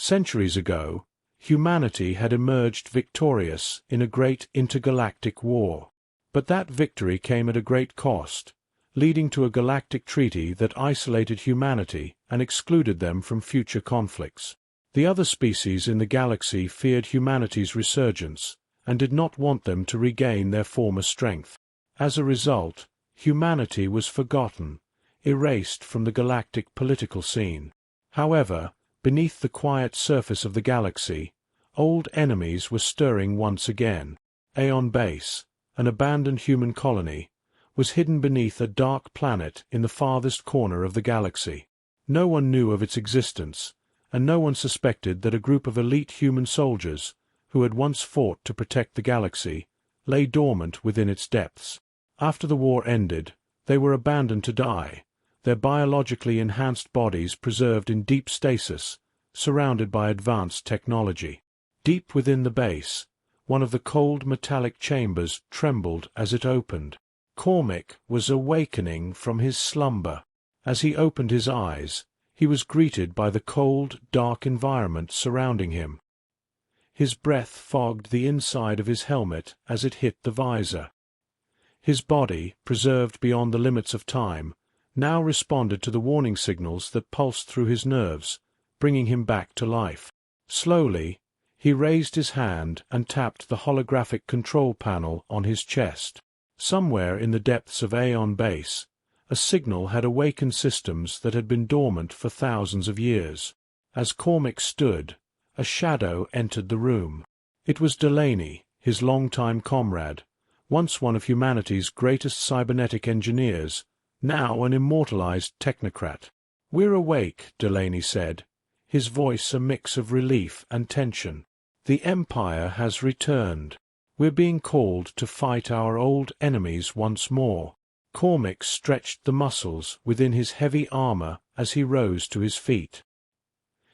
Centuries ago, humanity had emerged victorious in a great intergalactic war. But that victory came at a great cost, leading to a galactic treaty that isolated humanity and excluded them from future conflicts. The other species in the galaxy feared humanity's resurgence and did not want them to regain their former strength. As a result, humanity was forgotten, erased from the galactic political scene. However, beneath the quiet surface of the galaxy, old enemies were stirring once again. Aeon Base, an abandoned human colony, was hidden beneath a dark planet in the farthest corner of the galaxy. No one knew of its existence, and no one suspected that a group of elite human soldiers, who had once fought to protect the galaxy, lay dormant within its depths. After the war ended, they were abandoned to die, their biologically enhanced bodies preserved in deep stasis, surrounded by advanced technology. Deep within the base, one of the cold metallic chambers trembled as it opened. Cormac was awakening from his slumber. As he opened his eyes, he was greeted by the cold, dark environment surrounding him. His breath fogged the inside of his helmet as it hit the visor. His body, preserved beyond the limits of time, now responded to the warning signals that pulsed through his nerves, bringing him back to life. Slowly, he raised his hand and tapped the holographic control panel on his chest. Somewhere in the depths of Aeon Base, a signal had awakened systems that had been dormant for thousands of years. As Cormac stood, a shadow entered the room. It was Delaney, his longtime comrade, once one of humanity's greatest cybernetic engineers, now an immortalized technocrat. "We're awake," Delaney said, his voice a mix of relief and tension. "The Empire has returned. We're being called to fight our old enemies once more." Cormac stretched the muscles within his heavy armor as he rose to his feet.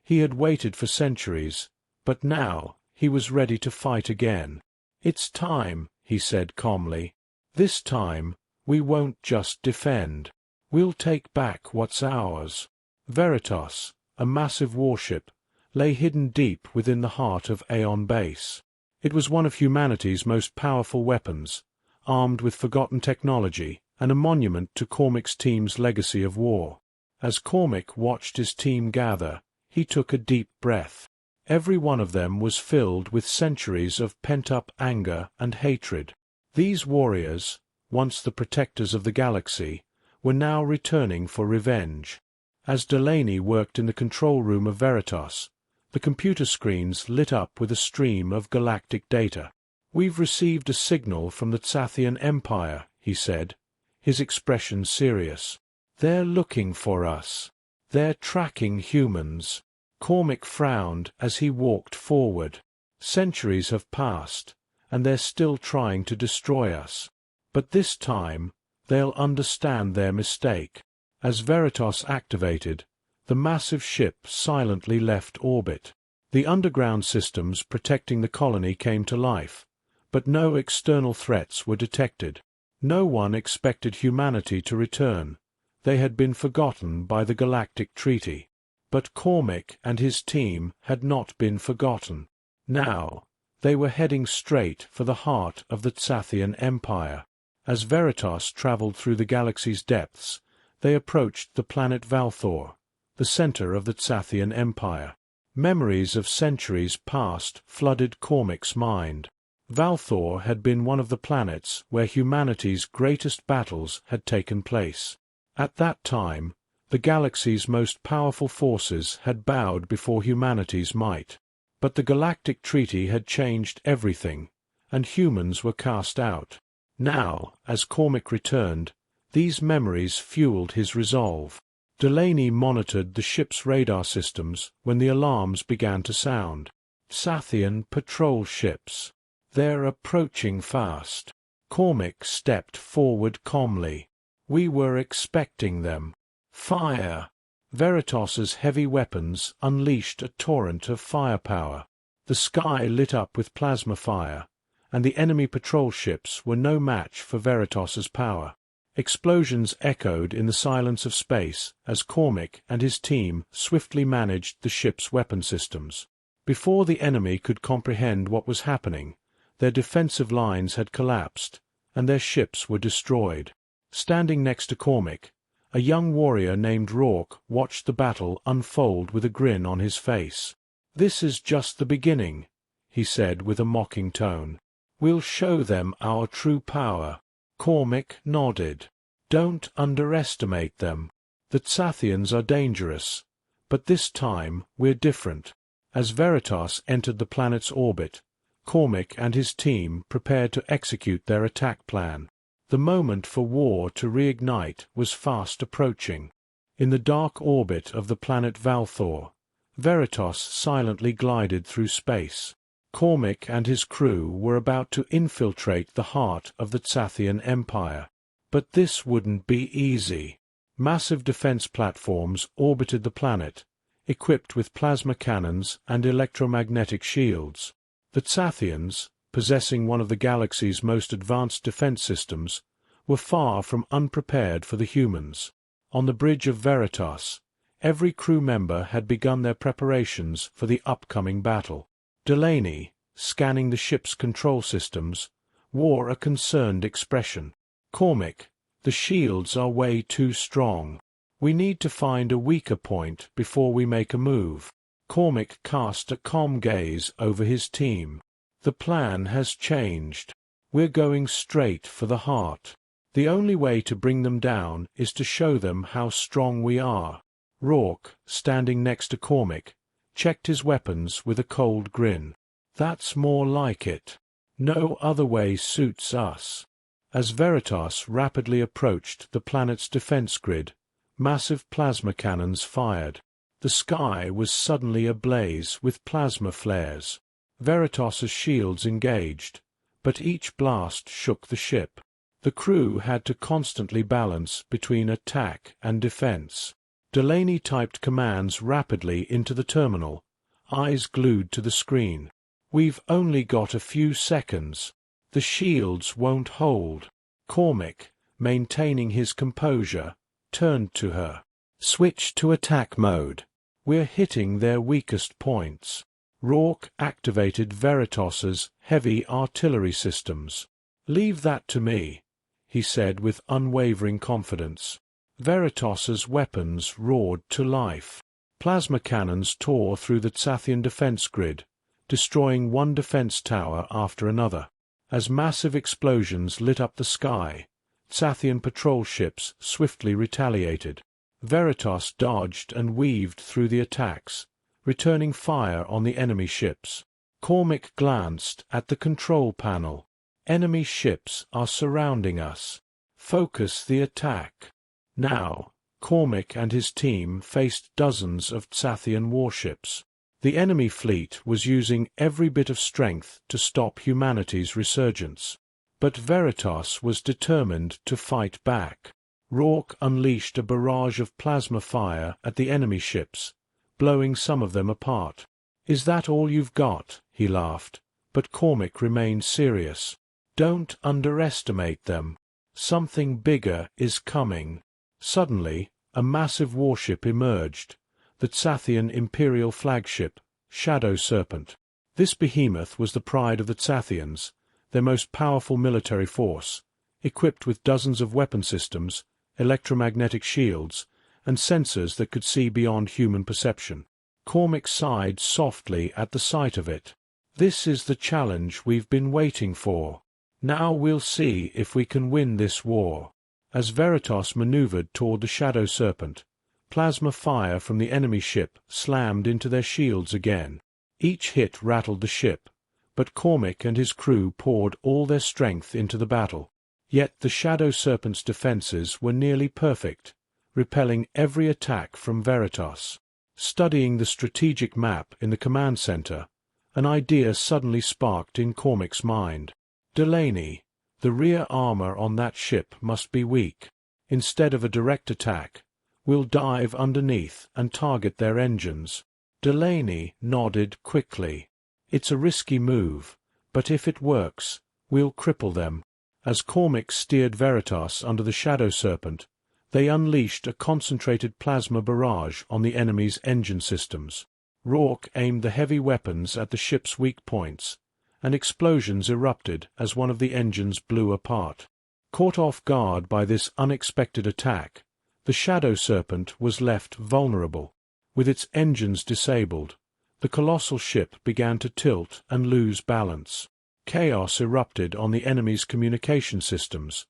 He had waited for centuries, but now he was ready to fight again. "It's time," he said calmly. "This time, we won't just defend. We'll take back what's ours." Veritas, a massive warship, lay hidden deep within the heart of Aeon Base. It was one of humanity's most powerful weapons, armed with forgotten technology and a monument to Cormac's team's legacy of war. As Cormac watched his team gather, he took a deep breath. Every one of them was filled with centuries of pent-up anger and hatred. These warriors, once the protectors of the galaxy, were now returning for revenge. As Delaney worked in the control room of Veritas, the computer screens lit up with a stream of galactic data. "We've received a signal from the Tsathian Empire," he said, his expression serious. "They're looking for us. They're tracking humans." Cormac frowned as he walked forward. "Centuries have passed, and they're still trying to destroy us. But this time, they'll understand their mistake." As Veritas activated, the massive ship silently left orbit. The underground systems protecting the colony came to life, but no external threats were detected. No one expected humanity to return. They had been forgotten by the Galactic Treaty. But Cormac and his team had not been forgotten. Now, they were heading straight for the heart of the Tsathian Empire. As Veritas traveled through the galaxy's depths, they approached the planet Valthor, the center of the Tsathian Empire. Memories of centuries past flooded Cormac's mind. Valthor had been one of the planets where humanity's greatest battles had taken place. At that time, the galaxy's most powerful forces had bowed before humanity's might. But the Galactic Treaty had changed everything, and humans were cast out. Now, as Cormac returned, these memories fueled his resolve. Delaney monitored the ship's radar systems when the alarms began to sound. Tsathian patrol ships. "They're approaching fast." Cormac stepped forward calmly. "We were expecting them." Fire! Veritas's heavy weapons unleashed a torrent of firepower. The sky lit up with plasma fire, and the enemy patrol ships were no match for Veritas's power. Explosions echoed in the silence of space as Cormac and his team swiftly managed the ship's weapon systems. Before the enemy could comprehend what was happening, their defensive lines had collapsed, and their ships were destroyed. Standing next to Cormac, a young warrior named Rourke watched the battle unfold with a grin on his face. "This is just the beginning," he said with a mocking tone. "We'll show them our true power." Cormac nodded. "Don't underestimate them. The Tsathians are dangerous, but this time we're different." As Veritas entered the planet's orbit, Cormac and his team prepared to execute their attack plan. The moment for war to reignite was fast approaching. In the dark orbit of the planet Valthor, Veritas silently glided through space. Cormac and his crew were about to infiltrate the heart of the Tsathian Empire. But this wouldn't be easy. Massive defense platforms orbited the planet, equipped with plasma cannons and electromagnetic shields. The Tsathians, possessing one of the galaxy's most advanced defense systems, were far from unprepared for the humans. On the bridge of Veritas, every crew member had begun their preparations for the upcoming battle. Delaney, scanning the ship's control systems, wore a concerned expression. "Cormac, the shields are way too strong. We need to find a weaker point before we make a move." Cormac cast a calm gaze over his team. "The plan has changed. We're going straight for the heart. The only way to bring them down is to show them how strong we are." Rourke, standing next to Cormac, checked his weapons with a cold grin. "That's more like it. No other way suits us." As Veritas rapidly approached the planet's defense grid, massive plasma cannons fired. The sky was suddenly ablaze with plasma flares. Veritas's shields engaged, but each blast shook the ship. The crew had to constantly balance between attack and defense. Delaney typed commands rapidly into the terminal, eyes glued to the screen. "We've only got a few seconds. The shields won't hold." Cormac, maintaining his composure, turned to her. "Switch to attack mode. We're hitting their weakest points." Rourke activated Veritas's heavy artillery systems. "Leave that to me," he said with unwavering confidence. Veritas's weapons roared to life. Plasma cannons tore through the Tsathian defense grid, destroying one defense tower after another. As massive explosions lit up the sky, Tsathian patrol ships swiftly retaliated. Veritas dodged and weaved through the attacks, returning fire on the enemy ships. Cormac glanced at the control panel. "Enemy ships are surrounding us. Focus the attack." Now, Cormac and his team faced dozens of Tsathian warships. The enemy fleet was using every bit of strength to stop humanity's resurgence. But Veritas was determined to fight back. Rourke unleashed a barrage of plasma fire at the enemy ships, blowing some of them apart. "Is that all you've got?" he laughed, but Cormac remained serious. "Don't underestimate them. Something bigger is coming." Suddenly, a massive warship emerged, the Tsathian Imperial flagship, Shadow Serpent. This behemoth was the pride of the Tsathians, their most powerful military force, equipped with dozens of weapon systems, electromagnetic shields, and sensors that could see beyond human perception. Cormac sighed softly at the sight of it. "This is the challenge we've been waiting for. Now we'll see if we can win this war." As Veritas maneuvered toward the Shadow Serpent, plasma fire from the enemy ship slammed into their shields again. Each hit rattled the ship, but Cormac and his crew poured all their strength into the battle. Yet the Shadow Serpent's defenses were nearly perfect, repelling every attack from Veritas. Studying the strategic map in the command center, an idea suddenly sparked in Cormac's mind. "Delaney, the rear armor on that ship must be weak. Instead of a direct attack, we'll dive underneath and target their engines." Delaney nodded quickly. "It's a risky move, but if it works, we'll cripple them." As Cormac steered Veritas under the Shadow Serpent, they unleashed a concentrated plasma barrage on the enemy's engine systems. Rourke aimed the heavy weapons at the ship's weak points, and explosions erupted as one of the engines blew apart. Caught off guard by this unexpected attack, the Shadow Serpent was left vulnerable. With its engines disabled, the colossal ship began to tilt and lose balance. Chaos erupted on the enemy's communication systems.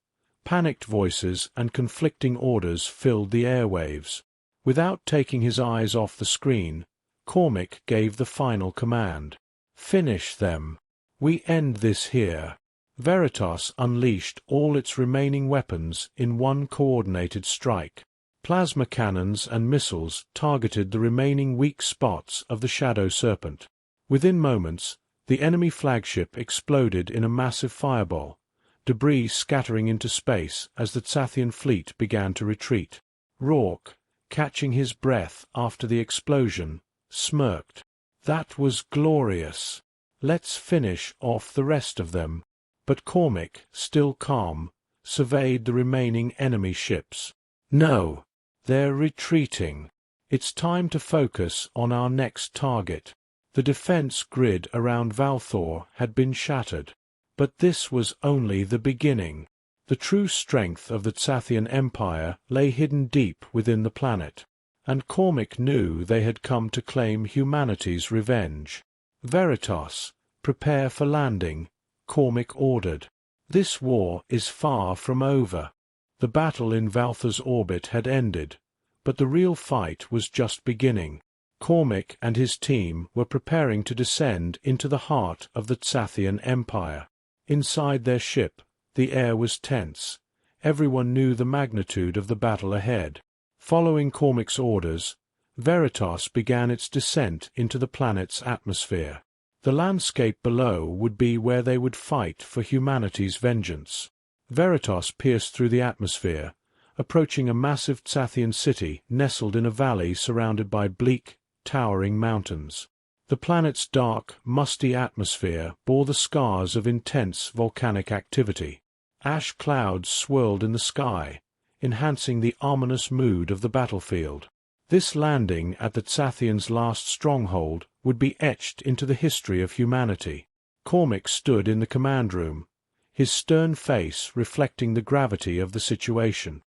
Panicked voices and conflicting orders filled the airwaves. Without taking his eyes off the screen, Cormac gave the final command. "Finish them. We end this here." Veritas unleashed all its remaining weapons in one coordinated strike. Plasma cannons and missiles targeted the remaining weak spots of the Shadow Serpent. Within moments, the enemy flagship exploded in a massive fireball, debris scattering into space as the Tsathian fleet began to retreat. Rourke, catching his breath after the explosion, smirked. "That was glorious. Let's finish off the rest of them." But Cormac, still calm, surveyed the remaining enemy ships. "No, they're retreating. It's time to focus on our next target." The defense grid around Valthor had been shattered. But this was only the beginning. The true strength of the Tsathian Empire lay hidden deep within the planet, and Cormac knew they had come to claim humanity's revenge. "Veritas, prepare for landing," Cormac ordered. "This war is far from over." The battle in Valthor's orbit had ended, but the real fight was just beginning. Cormac and his team were preparing to descend into the heart of the Tsathian Empire. Inside their ship, the air was tense. Everyone knew the magnitude of the battle ahead. Following Cormac's orders, Veritas began its descent into the planet's atmosphere. The landscape below would be where they would fight for humanity's vengeance. Veritas pierced through the atmosphere, approaching a massive Tsathian city nestled in a valley surrounded by bleak, towering mountains. The planet's dark, musty atmosphere bore the scars of intense volcanic activity. Ash clouds swirled in the sky, enhancing the ominous mood of the battlefield. This landing at the Tsathians' last stronghold would be etched into the history of humanity. Cormac stood in the command room, his stern face reflecting the gravity of the situation.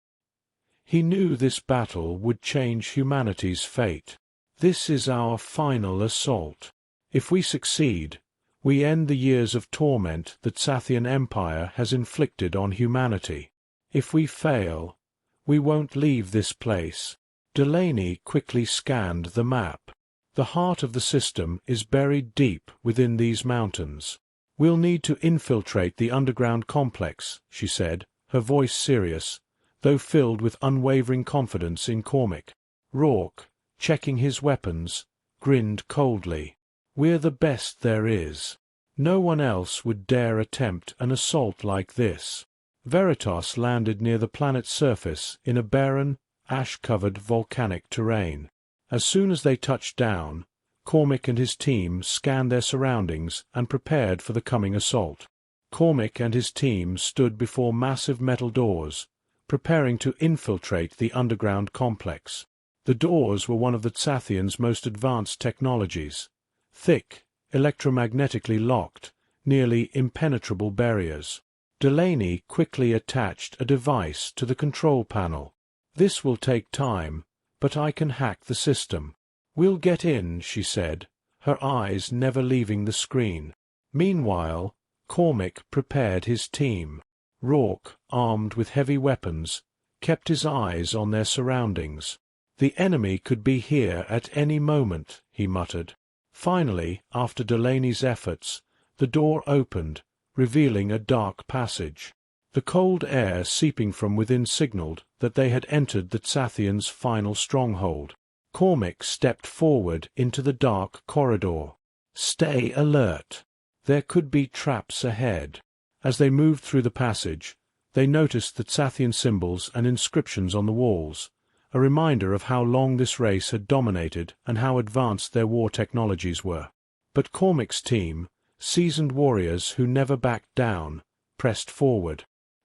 He knew this battle would change humanity's fate. "This is our final assault. If we succeed, we end the years of torment the Tsathian Empire has inflicted on humanity. If we fail, we won't leave this place." Delaney quickly scanned the map. "The heart of the system is buried deep within these mountains. We'll need to infiltrate the underground complex," she said, her voice serious, though filled with unwavering confidence in Cormac. Rourke, checking his weapons, grinned coldly. "We're the best there is. No one else would dare attempt an assault like this." Veritas landed near the planet's surface in a barren, ash-covered volcanic terrain. As soon as they touched down, Cormac and his team scanned their surroundings and prepared for the coming assault. Cormac and his team stood before massive metal doors, preparing to infiltrate the underground complex. The doors were one of the Tsathians' most advanced technologies. Thick, electromagnetically locked, nearly impenetrable barriers. Delaney quickly attached a device to the control panel. "This will take time, but I can hack the system." "We'll get in," she said, her eyes never leaving the screen. Meanwhile, Cormac prepared his team. Rourke, armed with heavy weapons, kept his eyes on their surroundings. "The enemy could be here at any moment," he muttered. Finally, after Delaney's efforts, the door opened, revealing a dark passage. The cold air seeping from within signaled that they had entered the Tsathians' final stronghold. Cormac stepped forward into the dark corridor. "Stay alert. There could be traps ahead." As they moved through the passage, they noticed the Tsathian symbols and inscriptions on the walls, a reminder of how long this race had dominated and how advanced their war technologies were. But Cormac's team, seasoned warriors who never backed down, pressed forward.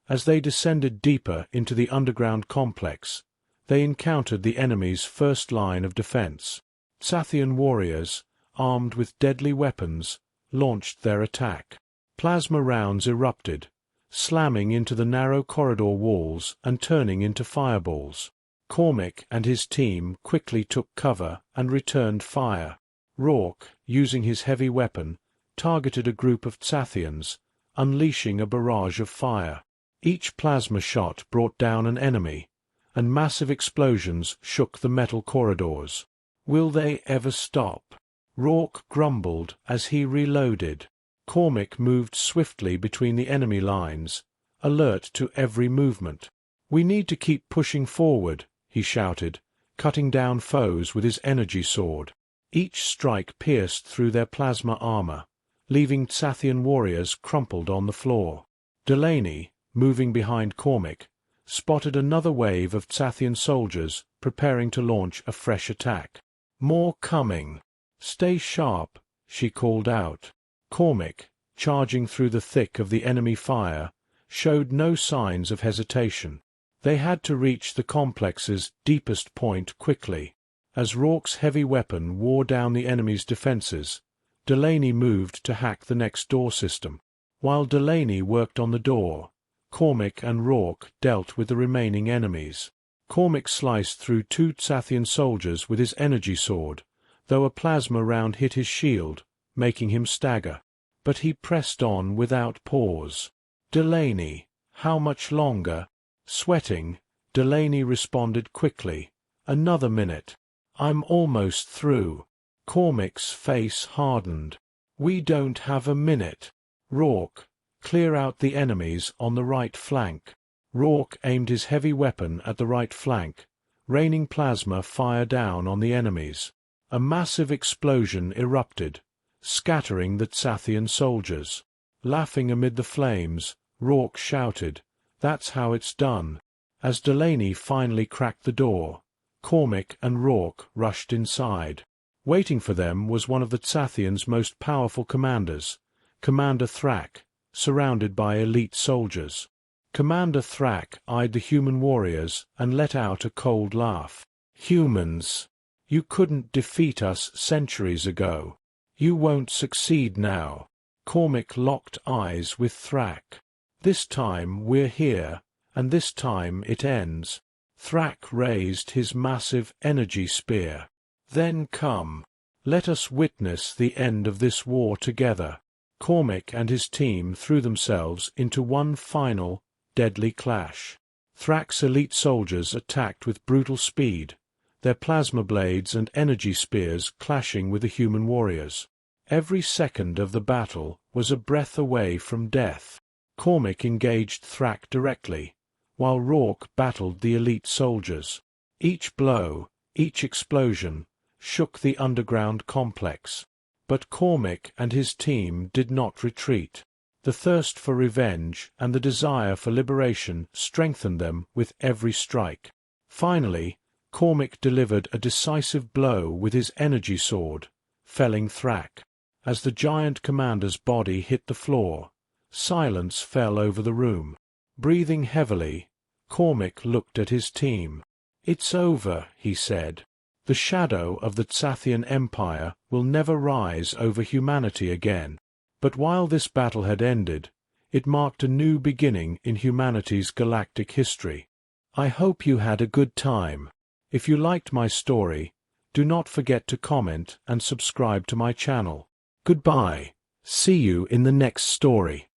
As they descended deeper into the underground complex, they encountered the enemy's first line of defense. Sathian warriors, armed with deadly weapons, launched their attack. Plasma rounds erupted, slamming into the narrow corridor walls and turning into fireballs. Cormac and his team quickly took cover and returned fire. Rourke, using his heavy weapon, targeted a group of Sathians, unleashing a barrage of fire. Each plasma shot brought down an enemy, and massive explosions shook the metal corridors. "Will they ever stop?" Rourke grumbled as he reloaded. Cormac moved swiftly between the enemy lines, alert to every movement. "We need to keep pushing forward," he shouted, cutting down foes with his energy sword. Each strike pierced through their plasma armor, leaving Sathian warriors crumpled on the floor. Delaney, moving behind Cormac, spotted another wave of Sathian soldiers preparing to launch a fresh attack. "More coming. Stay sharp," she called out. Cormac, charging through the thick of the enemy fire, showed no signs of hesitation. They had to reach the complex's deepest point quickly. As Rourke's heavy weapon wore down the enemy's defenses, Delaney moved to hack the next door system. While Delaney worked on the door, Cormac and Rourke dealt with the remaining enemies. Cormac sliced through two Sathian soldiers with his energy sword, though a plasma round hit his shield, making him stagger. But he pressed on without pause. "Delaney, how much longer?" Sweating, Delaney responded quickly. "Another minute. I'm almost through." Cormac's face hardened. "We don't have a minute. Rourke, clear out the enemies on the right flank." Rourke aimed his heavy weapon at the right flank, raining plasma fire down on the enemies. A massive explosion erupted, scattering the Sathian soldiers. Laughing amid the flames, Rourke shouted, "That's how it's done." As Delaney finally cracked the door, Cormac and Rourke rushed inside. Waiting for them was one of the Sathians' most powerful commanders, Commander Thrak, surrounded by elite soldiers. Commander Thrak eyed the human warriors and let out a cold laugh. "Humans, you couldn't defeat us centuries ago. You won't succeed now." Cormac locked eyes with Thrak. "This time we're here, and this time it ends." Thrak raised his massive energy spear. "Then come. Let us witness the end of this war together." Cormac and his team threw themselves into one final, deadly clash. Thrak's elite soldiers attacked with brutal speed, their plasma blades and energy spears clashing with the human warriors. Every second of the battle was a breath away from death. Cormac engaged Thrak directly, while Rourke battled the elite soldiers. Each blow, each explosion, shook the underground complex. But Cormac and his team did not retreat. The thirst for revenge and the desire for liberation strengthened them with every strike. Finally, Cormac delivered a decisive blow with his energy sword, felling Thrak. As the giant commander's body hit the floor, silence fell over the room. Breathing heavily, Cormac looked at his team. "It's over," he said. "The shadow of the Sathian Empire will never rise over humanity again." But while this battle had ended, it marked a new beginning in humanity's galactic history. I hope you had a good time. If you liked my story, do not forget to comment and subscribe to my channel. Goodbye. See you in the next story.